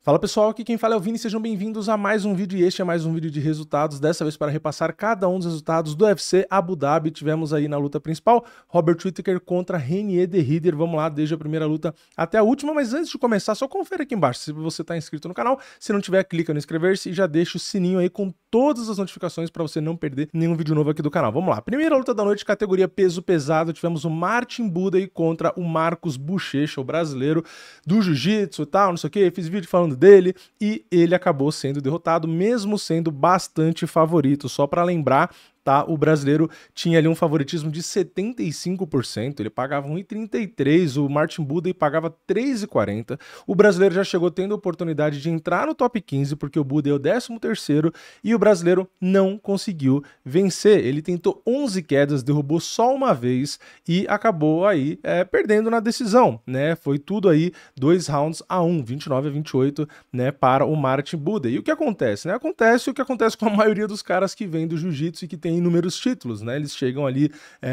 Fala pessoal, aqui quem fala é o Vini, sejam bem-vindos a mais um vídeo e este é mais um vídeo de resultados, dessa vez para repassar cada um dos resultados do UFC Abu Dhabi. Tivemos aí na luta principal, Robert Whittaker contra Reinier de Ridder. Vamos lá, desde a primeira luta até a última, mas antes de começar, só confere aqui embaixo se você está inscrito no canal. Se não tiver, clica no inscrever-se e já deixa o sininho aí com todas as notificações para você não perder nenhum vídeo novo aqui do canal. Vamos lá, primeira luta da noite, categoria peso pesado, tivemos o Martin Buday contra o Marcos Buchecha, o brasileiro do jiu-jitsu e tal, não sei o que, fiz vídeo falando dele e ele acabou sendo derrotado, mesmo sendo bastante favorito. Só para lembrar, tá? O brasileiro tinha ali um favoritismo de 75%, ele pagava 1,33, o Martin Buday pagava 3,40. O brasileiro já chegou tendo a oportunidade de entrar no top 15, porque o Buday é o 13º, e o brasileiro não conseguiu vencer. Ele tentou 11 quedas, derrubou só uma vez e acabou aí perdendo na decisão, né? Foi tudo aí 2 rounds a 1, 29-28, né, para o Martin Buday. E o que acontece, né? Acontece o que acontece com a maioria dos caras que vêm do jiu-jitsu e que tem inúmeros títulos, né? Eles chegam ali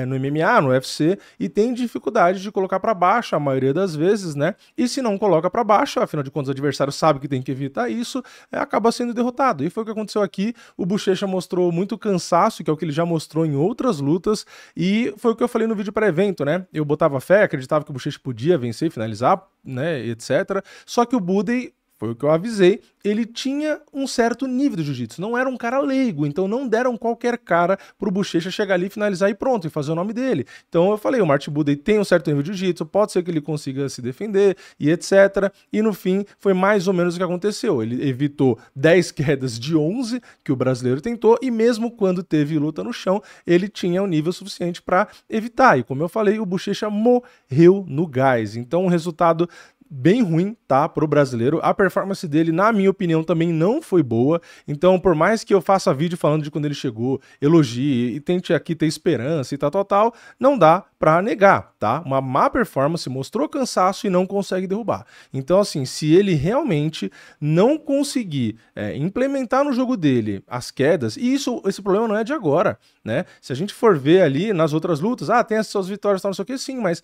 no MMA, no UFC e tem dificuldade de colocar para baixo a maioria das vezes, né? E se não coloca para baixo, afinal de contas o adversário sabe que tem que evitar isso, acaba sendo derrotado. E foi o que aconteceu aqui. O Buchecha mostrou muito cansaço, que é o que ele já mostrou em outras lutas, e foi o que eu falei no vídeo pré-evento, né? Eu botava fé, acreditava que o Buchecha podia vencer e finalizar, né, etc. Só que o Buday, foi o que eu avisei, ele tinha um certo nível de jiu-jitsu, não era um cara leigo, então não deram qualquer cara pro Buchecha chegar ali, finalizar e pronto, e fazer o nome dele. Então eu falei, o Martin Buday tem um certo nível de jiu-jitsu, pode ser que ele consiga se defender e etc. E no fim foi mais ou menos o que aconteceu, ele evitou 10 quedas de 11 que o brasileiro tentou e mesmo quando teve luta no chão, ele tinha um nível suficiente para evitar. E como eu falei, o Buchecha morreu no gás. Então o resultado bem ruim, tá, pro brasileiro. A performance dele, na minha opinião, também não foi boa. Então, por mais que eu faça vídeo falando de quando ele chegou, elogie e tente aqui ter esperança e tal, não dá pra negar, tá? Uma má performance, mostrou cansaço e não consegue derrubar. Então, assim, se ele realmente não conseguir implementar no jogo dele as quedas, e esse problema não é de agora, né? Se a gente for ver ali nas outras lutas, tem as suas vitórias, não sei o que, sim, mas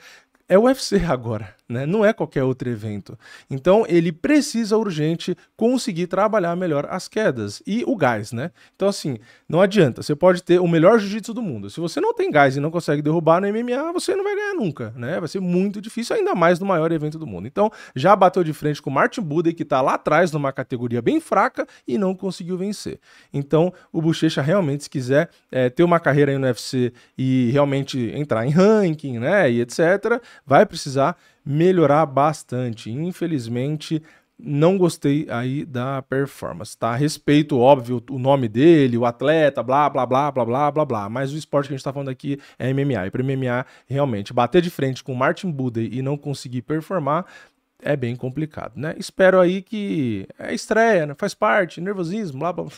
é o UFC agora, né? Não é qualquer outro evento. Então ele precisa urgente conseguir trabalhar melhor as quedas e o gás, né? Então assim, não adianta, você pode ter o melhor jiu-jitsu do mundo. Se você não tem gás e não consegue derrubar no MMA, você não vai ganhar nunca, né? Vai ser muito difícil, ainda mais no maior evento do mundo. Então já bateu de frente com o Martin Buday, que tá lá atrás numa categoria bem fraca e não conseguiu vencer. Então o Buchecha realmente, se quiser ter uma carreira aí no UFC e realmente entrar em ranking, né, e etc., vai precisar melhorar bastante. Infelizmente, não gostei aí da performance, tá? Respeito, óbvio, o nome dele, o atleta, blá, blá, blá, blá, blá, blá, blá. Mas o esporte que a gente tá falando aqui é MMA. E para MMA, realmente, bater de frente com o Martin Buday e não conseguir performar é bem complicado, né? Espero aí que estreia, né? Faz parte, nervosismo, blá, blá, blá.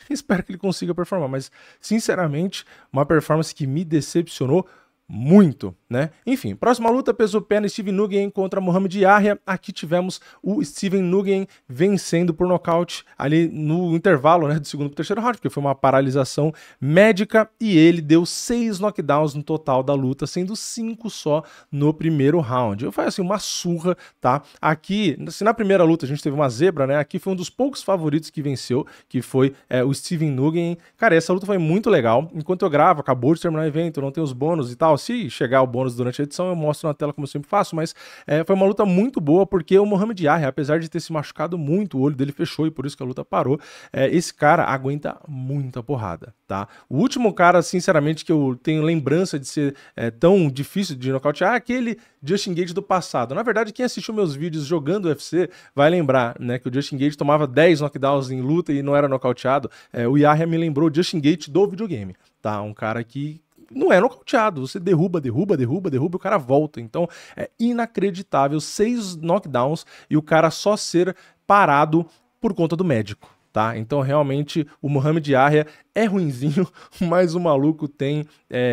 Espero que ele consiga performar. Mas, sinceramente, uma performance que me decepcionou muito, né? Enfim, próxima luta, peso pena, Steven Nguyen contra Mohamed Yahya. Aqui tivemos o Steven Nguyen vencendo por nocaute ali no intervalo, né, do segundo para o terceiro round, porque foi uma paralisação médica e ele deu 6 knockdowns no total da luta, sendo 5 só no primeiro round. Eu falei assim, uma surra, tá? Aqui, se na primeira luta a gente teve uma zebra, né? Aqui foi um dos poucos favoritos que venceu, que foi o Steven Nguyen. Cara, essa luta foi muito legal. Enquanto eu gravo, acabou de terminar o evento, não tem os bônus e tal. Se chegar o bônus durante a edição, eu mostro na tela como eu sempre faço, mas foi uma luta muito boa, porque o Mohamed Yahya, apesar de ter se machucado muito, o olho dele fechou e por isso que a luta parou, esse cara aguenta muita porrada, tá? O último cara, sinceramente, que eu tenho lembrança de ser tão difícil de nocautear é aquele Justin Gaethje do passado. Na verdade, quem assistiu meus vídeos jogando UFC vai lembrar, né, que o Justin Gaethje tomava 10 knockdowns em luta e não era nocauteado. O Yahya me lembrou o Justin Gaethje do videogame, tá? Um cara que não é nocauteado, você derruba, o cara volta. Então é inacreditável, 6 knockdowns e o cara só ser parado por conta do médico, tá? Então realmente o Mohamed Yahya é ruinzinho, mas o maluco tem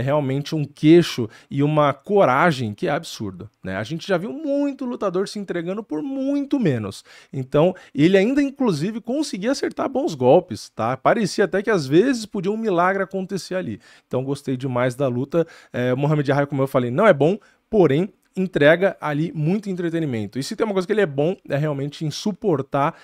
realmente um queixo e uma coragem que é absurda, né? A gente já viu muito lutador se entregando por muito menos. Então ele ainda inclusive conseguia acertar bons golpes, tá? Parecia até que às vezes podia um milagre acontecer ali. Então gostei demais da luta. O Mohamed Yahya, como eu falei, não é bom, porém entrega ali muito entretenimento. E se tem uma coisa que ele é bom, é realmente em suportar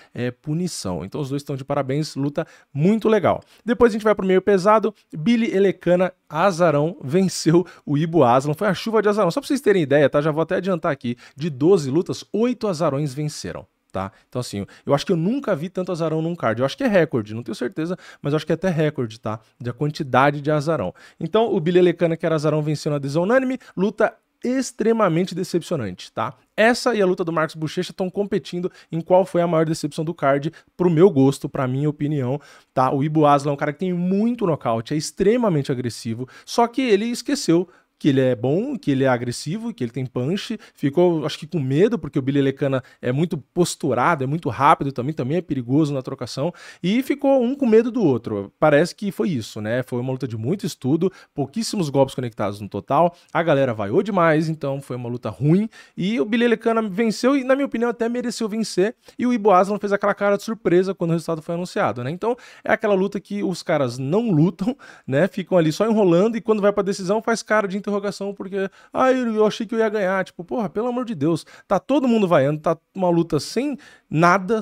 punição. Então os dois estão de parabéns, luta muito legal. Depois a gente vai pro meio pesado, Billy Elecana Azarão venceu o Ibo Aslan, foi a chuva de azarão. Só pra vocês terem ideia, tá? Já vou até adiantar aqui, de 12 lutas, 8 azarões venceram. Tá? Então assim, eu acho que eu nunca vi tanto azarão num card, eu acho que é recorde, não tenho certeza, mas eu acho que é até recorde, tá? Da quantidade de azarão. Então o Billy Elecana, que era azarão, venceu na decisão unânime, luta extremamente decepcionante, tá? Essa e a luta do Marcos Buchecha estão competindo em qual foi a maior decepção do card, pro meu gosto, pra minha opinião, tá? O Ibo Aslan é um cara que tem muito nocaute, é extremamente agressivo, só que ele esqueceu que ele é bom, que ele é agressivo, que ele tem punch, ficou, acho que com medo, porque o Billy Elecana é muito posturado, é muito rápido também é perigoso na trocação, e ficou um com medo do outro. Parece que foi isso, né? Foi uma luta de muito estudo, pouquíssimos golpes conectados no total, a galera vaiou demais, então foi uma luta ruim, e o Billy Elecana venceu, e na minha opinião até mereceu vencer, e o Ibo Aslan fez aquela cara de surpresa quando o resultado foi anunciado, né? Então é aquela luta que os caras não lutam, né? Ficam ali só enrolando, e quando vai pra decisão faz cara de interrogação, porque eu achei que eu ia ganhar, tipo, porra, pelo amor de Deus, tá todo mundo vaiando, tá uma luta sem nada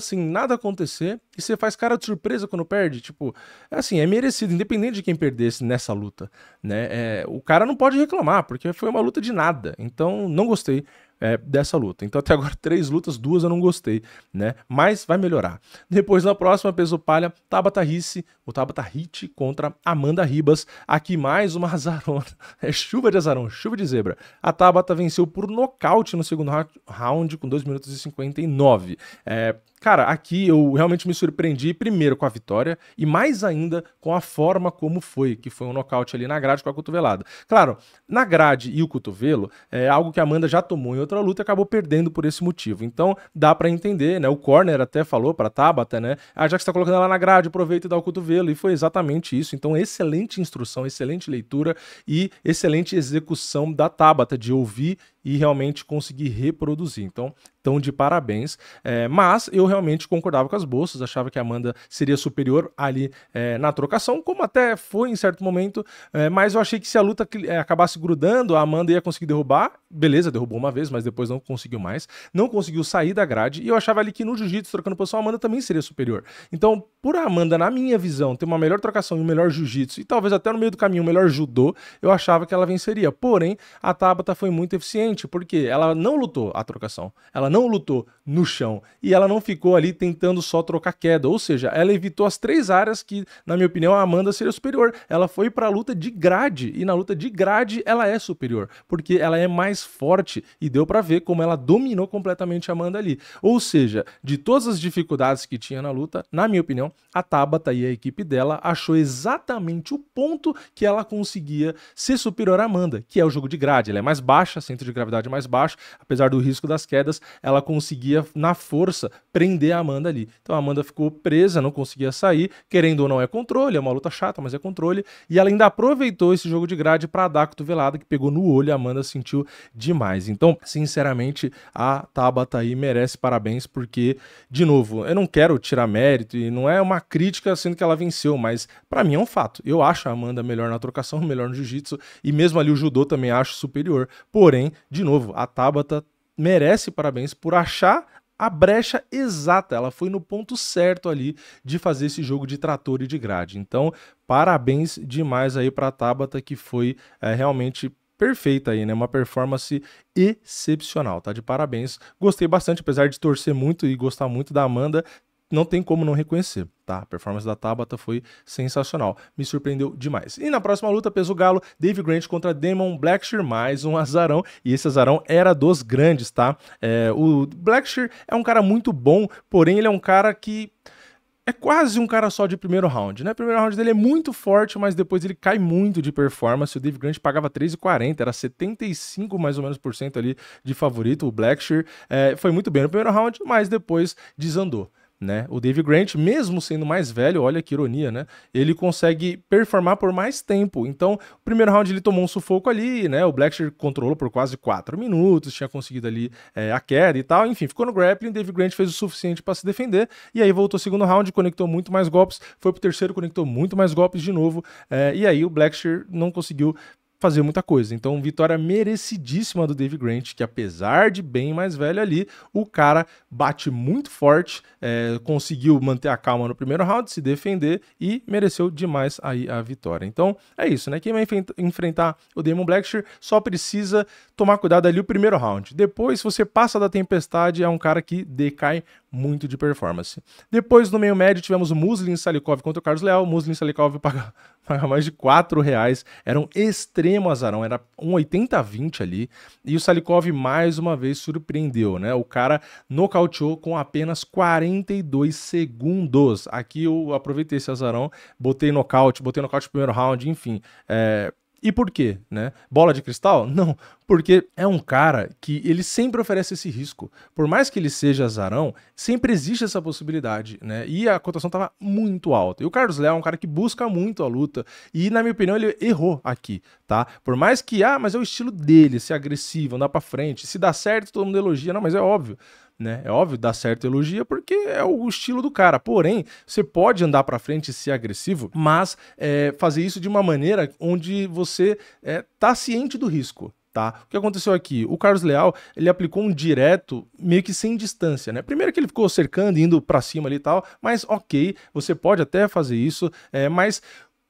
acontecer, e você faz cara de surpresa quando perde, tipo, assim, é merecido, independente de quem perdesse nessa luta, né, o cara não pode reclamar, porque foi uma luta de nada, então não gostei dessa luta. Então até agora 3 lutas, 2 eu não gostei, né? Mas vai melhorar. Depois na próxima, peso palha, Tabata Hit contra Amanda Ribas. Aqui mais uma azarona. É chuva de azarão, chuva de zebra. A Tabata venceu por nocaute no segundo round com 2 minutos e 59. Cara, aqui eu realmente me surpreendi primeiro com a vitória e mais ainda com a forma como foi, que foi um nocaute ali na grade com a cotovelada. Claro, na grade e o cotovelo é algo que a Amanda já tomou em outra luta e acabou perdendo por esse motivo. Então dá pra entender, né? O corner até falou pra Tabata, né? Já que você tá colocando ela na grade, aproveita e dá o cotovelo. E foi exatamente isso. Então excelente instrução, excelente leitura e excelente execução da Tabata de ouvir e realmente conseguir reproduzir. Então, de parabéns. Mas eu realmente concordava com as bolsas, achava que a Amanda seria superior ali na trocação, como até foi em certo momento, mas eu achei que se a luta acabasse grudando, a Amanda ia conseguir derrubar. Beleza, derrubou uma vez, mas depois não conseguiu mais. Não conseguiu sair da grade, e eu achava ali que no jiu-jitsu, trocando posição, a Amanda também seria superior. Então, por a Amanda, na minha visão, ter uma melhor trocação e um melhor jiu-jitsu, e talvez até no meio do caminho um melhor judô, eu achava que ela venceria. Porém, a Tabata foi muito eficiente, porque ela não lutou a trocação, ela não lutou no chão, e ela não ficou ali tentando só trocar queda, ou seja, ela evitou as 3 áreas que, na minha opinião, a Amanda seria superior. Ela foi pra luta de grade, e na luta de grade ela é superior, porque ela é mais forte, e deu pra ver como ela dominou completamente a Amanda ali. Ou seja, de todas as dificuldades que tinha na luta, na minha opinião, a Tabata e a equipe dela achou exatamente o ponto que ela conseguia ser superior à Amanda, que é o jogo de grade. Ela é mais baixa, centro de gravidade mais baixo, apesar do risco das quedas, ela conseguia, na força, prender a Amanda ali. Então a Amanda ficou presa, não conseguia sair, querendo ou não é controle, é uma luta chata, mas é controle, e ela ainda aproveitou esse jogo de grade para dar a cotovelada, que pegou no olho, e a Amanda sentiu demais. Então, sinceramente, a Tabata aí merece parabéns, porque, de novo, eu não quero tirar mérito, e não é uma crítica sendo que ela venceu, mas pra mim é um fato. Eu acho a Amanda melhor na trocação, melhor no jiu-jitsu, e mesmo ali o judô também acho superior. Porém, de novo, a Tabata merece parabéns por achar a brecha exata, ela foi no ponto certo ali de fazer esse jogo de trator e de grade. Então, parabéns demais aí pra Tabata, que foi realmente perfeita aí, né? Uma performance excepcional, tá? De parabéns. Gostei bastante, apesar de torcer muito e gostar muito da Amanda, não tem como não reconhecer, tá? A performance da Tabata foi sensacional, me surpreendeu demais. E na próxima luta, peso galo, Dave Grant contra Damon Blackshear, mais um azarão, e esse azarão era dos grandes, tá? O Blackshear é um cara muito bom, porém ele é um cara que é quase um cara só de primeiro round, né? O primeiro round dele é muito forte, mas depois ele cai muito de performance. O Dave Grant pagava 3,40, era 75 mais ou menos por cento ali de favorito. O Blackshear foi muito bem no primeiro round, mas depois desandou, né? O Dave Grant, mesmo sendo mais velho, olha que ironia, né? Ele consegue performar por mais tempo. Então, o primeiro round ele tomou um sufoco ali, né? O Blackshear controlou por quase 4 minutos, tinha conseguido ali a queda e tal. Enfim, ficou no grappling, o Dave Grant fez o suficiente para se defender. E aí voltou ao segundo round, conectou muito mais golpes. Foi pro terceiro, conectou muito mais golpes de novo. E aí o Blackshear não conseguiu fazer muita coisa. Então, vitória merecidíssima do Dave Grant, que apesar de bem mais velho ali, o cara bate muito forte, conseguiu manter a calma no primeiro round, se defender e mereceu demais aí a vitória. Então, é isso, né? Quem vai enfrentar o Damon Blackshear só precisa tomar cuidado ali o primeiro round. Depois, se você passa da tempestade, é um cara que decai muito de performance. Depois, no meio médio, tivemos o Muslin Salikov contra o Carlos Leal. O Muslin Salikov paga mais de R$4. Era um extremo azarão, era 1,80-20 ali. E o Salikov, mais uma vez, surpreendeu, né? O cara nocauteou com apenas 42 segundos. Aqui eu aproveitei esse azarão, botei nocaute no primeiro round, enfim. E por quê, né? Bola de cristal? Não, porque é um cara que ele sempre oferece esse risco. Por mais que ele seja azarão, sempre existe essa possibilidade, né? E a cotação estava muito alta. E o Carlos Leal é um cara que busca muito a luta e, na minha opinião, ele errou aqui, tá? Por mais que, mas é o estilo dele, ser agressivo, andar pra frente. Se dá certo, todo mundo elogia. Não, mas é óbvio. Né? É óbvio, dá certo elogia porque é o estilo do cara. Porém, você pode andar pra frente e ser agressivo, mas fazer isso de uma maneira onde você tá ciente do risco. Tá? O que aconteceu aqui? O Carlos Leal, ele aplicou um direto meio que sem distância, né? Primeiro que ele ficou cercando, indo pra cima ali e tal, mas ok, você pode até fazer isso, mas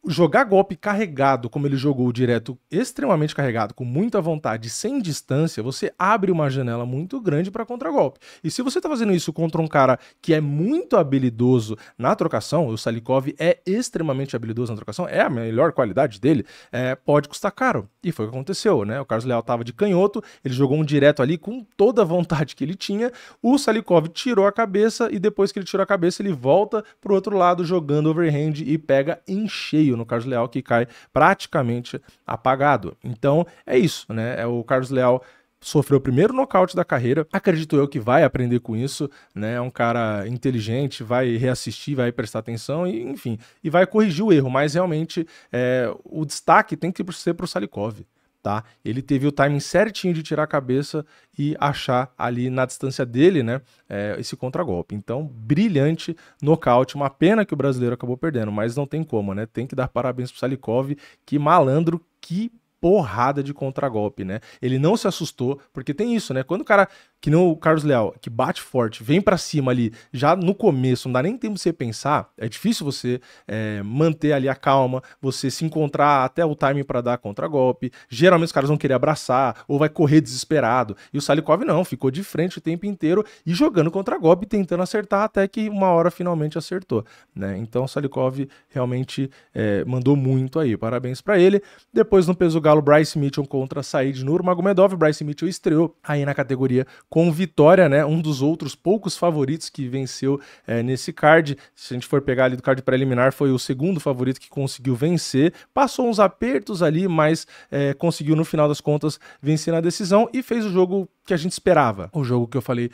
jogar golpe carregado, como ele jogou direto, extremamente carregado, com muita vontade, sem distância, você abre uma janela muito grande para contragolpe. E se você tá fazendo isso contra um cara que é muito habilidoso na trocação, o Salikov é extremamente habilidoso na trocação, é a melhor qualidade dele, pode custar caro. E foi o que aconteceu, né? O Carlos Leal tava de canhoto, ele jogou um direto ali com toda a vontade que ele tinha, o Salikov tirou a cabeça e depois que ele tirou a cabeça, ele volta pro outro lado jogando overhand e pega em cheio no Carlos Leal, que cai praticamente apagado. Então é isso, né? O Carlos Leal sofreu o primeiro nocaute da carreira, acredito eu que vai aprender com isso, né? É um cara inteligente, vai reassistir, vai prestar atenção e, enfim, e vai corrigir o erro, mas realmente o destaque tem que ser para o Salikov. Tá? Ele teve o timing certinho de tirar a cabeça e achar ali na distância dele, né, esse contragolpe. Então, brilhante nocaute, uma pena que o brasileiro acabou perdendo, mas não tem como, né? Tem que dar parabéns pro Salikov, que malandro, que porrada de contragolpe, né? Ele não se assustou, porque tem isso, né? Quando o cara, que nem o Carlos Leal, que bate forte, vem pra cima ali, já no começo, não dá nem tempo de você pensar, é difícil você manter ali a calma, você se encontrar até o timing pra dar contragolpe. Geralmente os caras vão querer abraçar, ou vai correr desesperado. E o Salikov não, ficou de frente o tempo inteiro e jogando contragolpe, tentando acertar, até que uma hora finalmente acertou, né? Então o Salikov realmente mandou muito aí, parabéns pra ele. Depois no peso galo, Bryce Mitchell contra Said Nurmagomedov. Bryce Mitchell estreou aí na categoria com vitória, né? Um dos outros poucos favoritos que venceu nesse card. Se a gente for pegar ali do card preliminar, foi o segundo favorito que conseguiu vencer. Passou uns apertos ali, mas conseguiu no final das contas vencer na decisão e fez o jogo que a gente esperava. O jogo que eu falei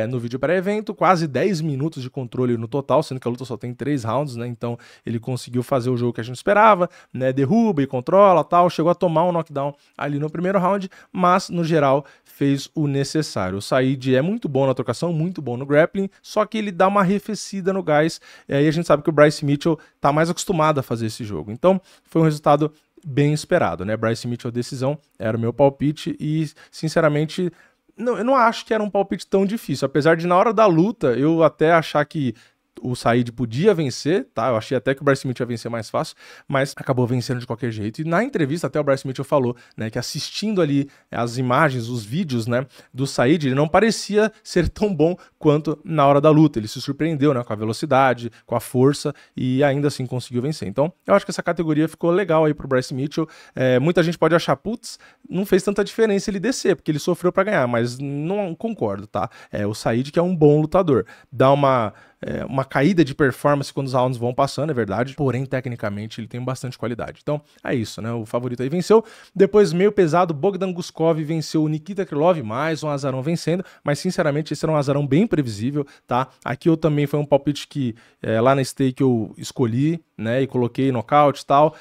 no vídeo pré-evento, quase 10 minutos de controle no total, sendo que a luta só tem 3 rounds, né? Então ele conseguiu fazer o jogo que a gente esperava, né? Derruba e controla, tal, chegou a tomar um knockdown ali no primeiro round, mas no geral fez o necessário. O Said é muito bom na trocação, muito bom no grappling, só que ele dá uma arrefecida no gás, e aí a gente sabe que o Bryce Mitchell tá mais acostumado a fazer esse jogo. Então foi um resultado bem esperado, né? Bryce Mitchell decisão, era o meu palpite e sinceramente eu não acho que era um palpite tão difícil, apesar de na hora da luta eu até achar que o Said podia vencer, tá? Eu achei até que o Bryce Mitchell ia vencer mais fácil, mas acabou vencendo de qualquer jeito. E na entrevista até o Bryce Mitchell falou, né, que assistindo ali as imagens, os vídeos, né, do Said, ele não parecia ser tão bom quanto na hora da luta. Ele se surpreendeu, né, com a velocidade, com a força e ainda assim conseguiu vencer. Então, eu acho que essa categoria ficou legal aí pro Bryce Mitchell. Muita gente pode achar, putz, não fez tanta diferença ele descer, porque ele sofreu pra ganhar, mas não concordo, tá? O Said que é um bom lutador. Dá uma caída de performance quando os rounds vão passando, é verdade, porém, tecnicamente, ele tem bastante qualidade. Então, é isso, né? O favorito aí venceu. Depois, meio pesado, Bogdan Guskov venceu o Nikita Krylov, mais um azarão vencendo, mas, sinceramente, esse era um azarão bem previsível, tá? Aqui eu também foi um palpite que lá na stake eu escolhi, né? E coloquei nocaute e tal,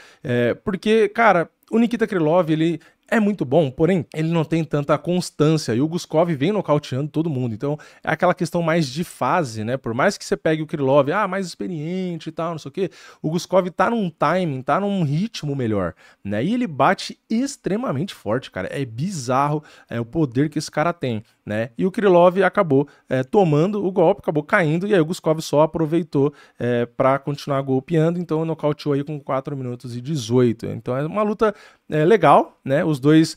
porque, cara, o Nikita Krylov, ele é muito bom, porém, ele não tem tanta constância, e o Guskov vem nocauteando todo mundo, então é aquela questão mais de fase, né? Por mais que você pegue o Krylov, mais experiente e tal, não sei o quê, o Guskov tá num timing, tá num ritmo melhor, né? E ele bate extremamente forte, cara, é bizarro o poder que esse cara tem, né? E o Krylov acabou tomando o golpe, acabou caindo, e aí o Guskov só aproveitou para continuar golpeando, então nocauteou aí com 4 minutos e 18. Então é uma luta legal, né? Os dois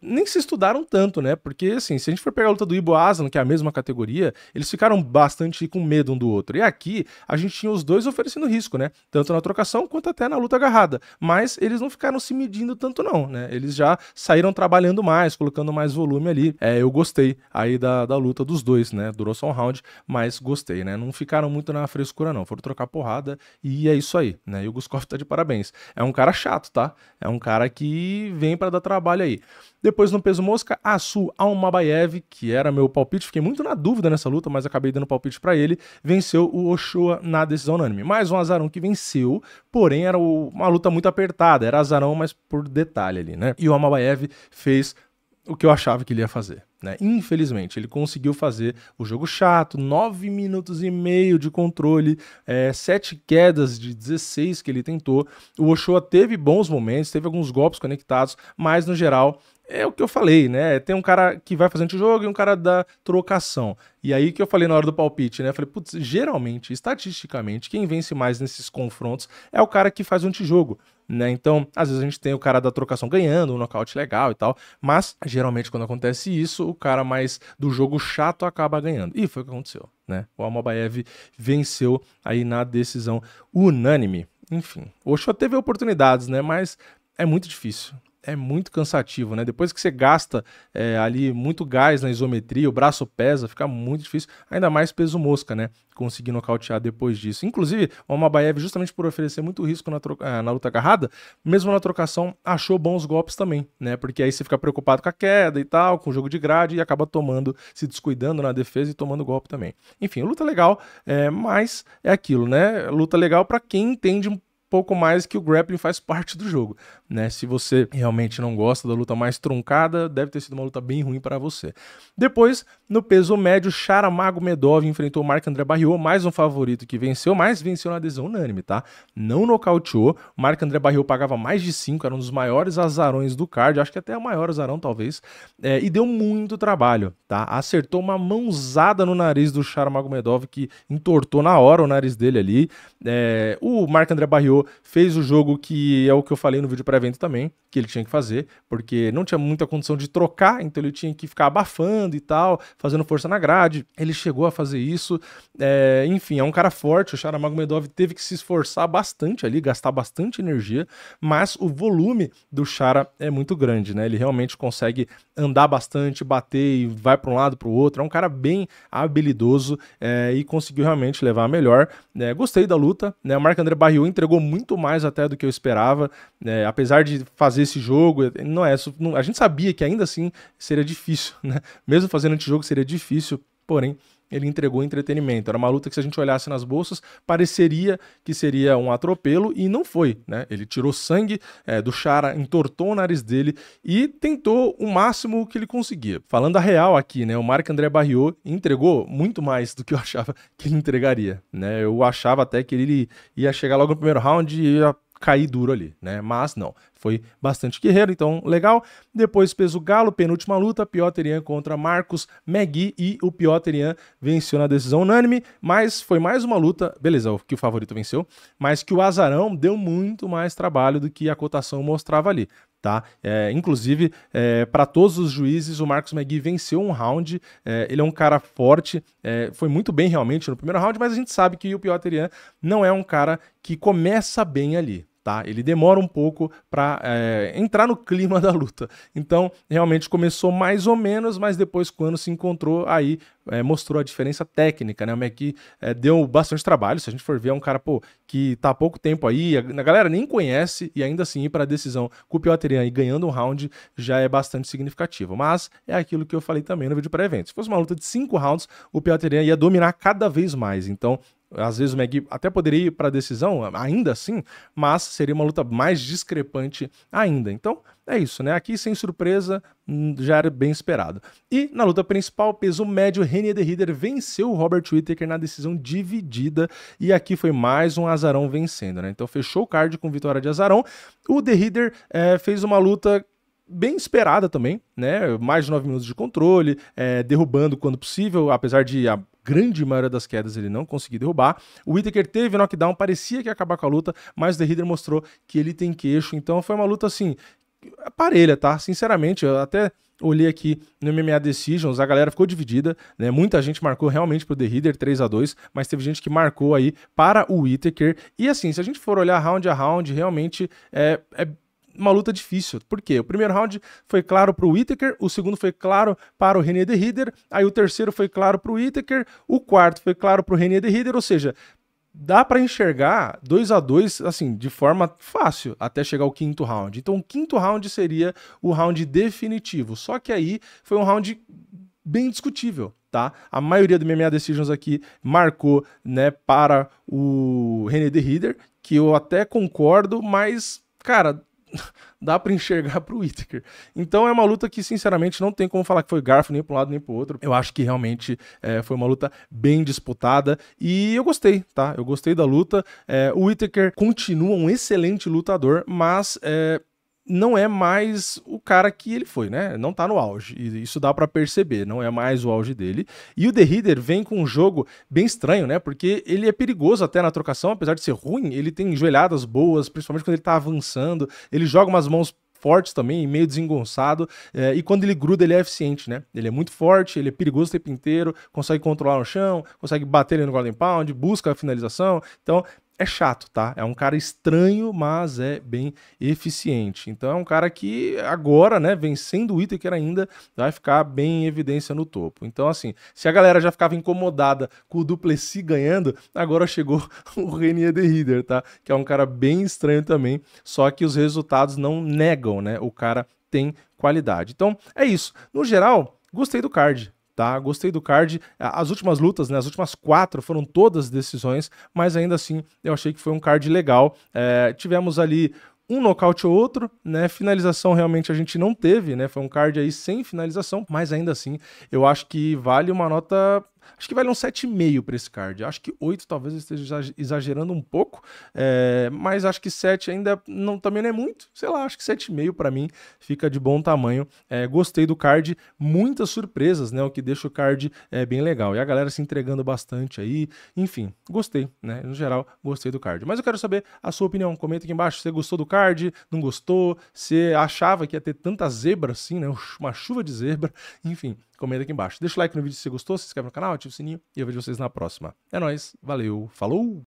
nem se estudaram tanto, né? Porque, assim, se a gente for pegar a luta do Ibo Aslan, que é a mesma categoria, eles ficaram bastante com medo um do outro. E aqui, a gente tinha os dois oferecendo risco, né? Tanto na trocação quanto até na luta agarrada. Mas eles não ficaram se medindo tanto, não, né? Eles já saíram trabalhando mais, colocando mais volume ali. Eu gostei aí da luta dos dois, né? Durou só um round, mas gostei, né? Não ficaram muito na frescura, não. Foram trocar porrada e é isso aí, né? E o Guskov tá de parabéns. É um cara chato, tá? É um cara que vem para dar trabalho aí. Depois no peso mosca, Asu Almabayev, que era meu palpite, fiquei muito na dúvida nessa luta, mas acabei dando palpite para ele, venceu o Ochoa na decisão unânime. Mais um azarão que venceu, porém era uma luta muito apertada, era azarão, mas por detalhe ali, né? E o Almabayev fez o que eu achava que ele ia fazer, né? Infelizmente, ele conseguiu fazer o jogo chato, 9 minutos e meio de controle, 7 quedas de 16 que ele tentou. O Ochoa teve bons momentos, teve alguns golpes conectados, mas no geral é o que eu falei, né? Tem um cara que vai fazer antijogo e um cara da trocação. E aí que eu falei na hora do palpite, né? Eu falei, putz, geralmente, estatisticamente, quem vence mais nesses confrontos é o cara que faz o antijogo, né? Então, às vezes a gente tem o cara da trocação ganhando, um nocaute legal e tal, mas geralmente quando acontece isso, o cara mais do jogo chato acaba ganhando. E foi o que aconteceu, né? O Almabayev venceu aí na decisão unânime. Enfim, o Ochoa teve oportunidades, né? Mas é muito difícil. É muito cansativo, né? Depois que você gasta ali muito gás na isometria, o braço pesa, fica muito difícil, ainda mais peso mosca, né? Conseguir nocautear depois disso. Inclusive, o Almabayev, justamente por oferecer muito risco na luta agarrada, mesmo na trocação, achou bons golpes também, né? Porque aí você fica preocupado com a queda e tal, com o jogo de grade, e acaba se descuidando na defesa e tomando golpe também. Enfim, luta legal, mas é aquilo, né? Luta legal para quem entende um pouco mais que o grappling faz parte do jogo, né? Se você realmente não gosta da luta mais truncada, deve ter sido uma luta bem ruim para você. Depois, no peso médio, Sharamagomedov enfrentou o Marc-André Barriault, mais um favorito que venceu, mas venceu na adesão unânime, tá? Não nocauteou. O Marc-André Barriault pagava mais de 5, era um dos maiores azarões do card, acho que até o maior azarão, talvez, e deu muito trabalho, tá? Acertou uma mãozada no nariz do Sharamagomedov, que entortou na hora o nariz dele ali. O Marc-André Barriault fez o jogo que é o que eu falei no vídeo pré-evento também, que ele tinha que fazer, porque não tinha muita condição de trocar, então ele tinha que ficar abafando e tal, fazendo força na grade. Ele chegou a fazer isso, enfim, é um cara forte, o Sharamagomedov teve que se esforçar bastante ali, gastar bastante energia, mas o volume do Shara é muito grande, né? Ele realmente consegue andar bastante, bater e vai para um lado para o outro, é um cara bem habilidoso e conseguiu realmente levar a melhor. Gostei da luta, né? O Marc-André Barriault entregou muito mais até do que eu esperava, apesar de fazer esse jogo, a gente sabia que ainda assim seria difícil, né? Mesmo fazendo antijogo seria difícil, porém ele entregou entretenimento. Era uma luta que, se a gente olhasse nas bolsas, pareceria que seria um atropelo, e não foi, né? Ele tirou sangue do Shara, entortou o nariz dele e tentou o máximo que ele conseguia. Falando a real aqui, né? O Marc-André Barriault entregou muito mais do que eu achava que ele entregaria, né? Eu achava até que ele ia chegar logo no primeiro round e ia cair duro ali, né? Mas não, foi bastante guerreiro, então legal. Depois peso galo, penúltima luta, Piotr Yan contra Marcos Megui, e o Piotr Yan venceu na decisão unânime, mas foi mais uma luta, beleza, que o favorito venceu, mas que o azarão deu muito mais trabalho do que a cotação mostrava ali, tá? Inclusive, para todos os juízes, o Marcos Megui venceu um round, ele é um cara forte, foi muito bem realmente no primeiro round, mas a gente sabe que o Piotr Yan não é um cara que começa bem ali, tá? Ele demora um pouco para entrar no clima da luta. Então, realmente começou mais ou menos, mas depois, quando se encontrou, aí mostrou a diferença técnica, né? O Megui deu bastante trabalho. Se a gente for ver, é um cara, que tá há pouco tempo aí, a galera nem conhece, e ainda assim ir para a decisão com o Piotr Yan e ganhando um round já é bastante significativo. Mas é aquilo que eu falei também no vídeo pré-evento. Se fosse uma luta de 5 rounds, o Piotr Yan ia dominar cada vez mais. Então, Às vezes o Magui até poderia ir para a decisão, ainda assim, mas seria uma luta mais discrepante ainda. Então, é isso, né? Aqui, sem surpresa, já era bem esperado. E na luta principal, peso médio, Reinier de Ridder venceu o Robert Whittaker na decisão dividida. E aqui foi mais um azarão vencendo, né? Então fechou o card com vitória de azarão. O de Ridder fez uma luta bem esperada também, né? Mais de 9 minutos de controle, derrubando quando possível, apesar de a grande maioria das quedas ele não conseguiu derrubar. O Whittaker teve knockdown, parecia que ia acabar com a luta, mas o de Ridder mostrou que ele tem queixo. Então foi uma luta assim parelha, tá? Sinceramente, eu até olhei aqui no MMA Decisions, a galera ficou dividida, né? Muita gente marcou realmente pro de Ridder 3-2, mas teve gente que marcou aí para o Whittaker. E assim, se a gente for olhar round a round, realmente é uma luta difícil. Por quê? O primeiro round foi claro para o Whittaker, o segundo foi claro para o Reinier de Ridder, aí o terceiro foi claro para o Whittaker, o quarto foi claro para o Reinier de Ridder, ou seja, dá para enxergar 2-2 assim, de forma fácil até chegar ao quinto round. Então o quinto round seria o round definitivo. Só que aí foi um round bem discutível, tá? A maioria do MMA Decisions aqui marcou, né, para o Reinier de Ridder, que eu até concordo, mas, cara, dá para enxergar pro Whittaker. Então é uma luta que, sinceramente, não tem como falar que foi garfo nem para um lado nem para o outro. Eu acho que realmente foi uma luta bem disputada e eu gostei, tá? Eu gostei da luta. O Whittaker continua um excelente lutador, mas não é mais o cara que ele foi, né? Não tá no auge. E isso dá pra perceber, não é mais o auge dele. E o de Ridder vem com um jogo bem estranho, né? Porque ele é perigoso até na trocação, apesar de ser ruim, ele tem joelhadas boas, principalmente quando ele tá avançando. Ele joga umas mãos fortes também, meio desengonçado, e quando ele gruda ele é eficiente, né? Ele é muito forte, ele é perigoso o tempo inteiro, consegue controlar no chão, consegue bater ele no Golden Pound, busca a finalização. Então é chato, tá? É um cara estranho, mas é bem eficiente. Então é um cara que agora, né, vencendo o Whittaker ainda, vai ficar bem em evidência no topo. Então, assim, se a galera já ficava incomodada com o Duplessis ganhando, agora chegou o Reinier de Ridder, tá? Que é um cara bem estranho também, só que os resultados não negam, né? O cara tem qualidade. Então, é isso. No geral, gostei do card. Tá, gostei do card. As últimas lutas, né, as últimas 4 foram todas decisões, mas ainda assim eu achei que foi um card legal. Tivemos ali um nocaute ou outro, né? Finalização realmente a gente não teve, né? Foi um card aí sem finalização, mas ainda assim eu acho que vale uma nota. Acho que vale um 7,5 para esse card. Acho que 8 talvez eu esteja exagerando um pouco, mas acho que 7 ainda não, também não é muito. Sei lá, acho que 7,5 para mim fica de bom tamanho. Gostei do card, muitas surpresas, né? O que deixa o card bem legal. E a galera se entregando bastante aí. Enfim, gostei, né? No geral, gostei do card. Mas eu quero saber a sua opinião. Comenta aqui embaixo se você gostou do card, não gostou, se achava que ia ter tanta zebra assim, né? Uma chuva de zebra. Enfim, comenta aqui embaixo. Deixa o like no vídeo se você gostou, se inscreve no canal, ativa o sininho e eu vejo vocês na próxima. É nóis, valeu, falou!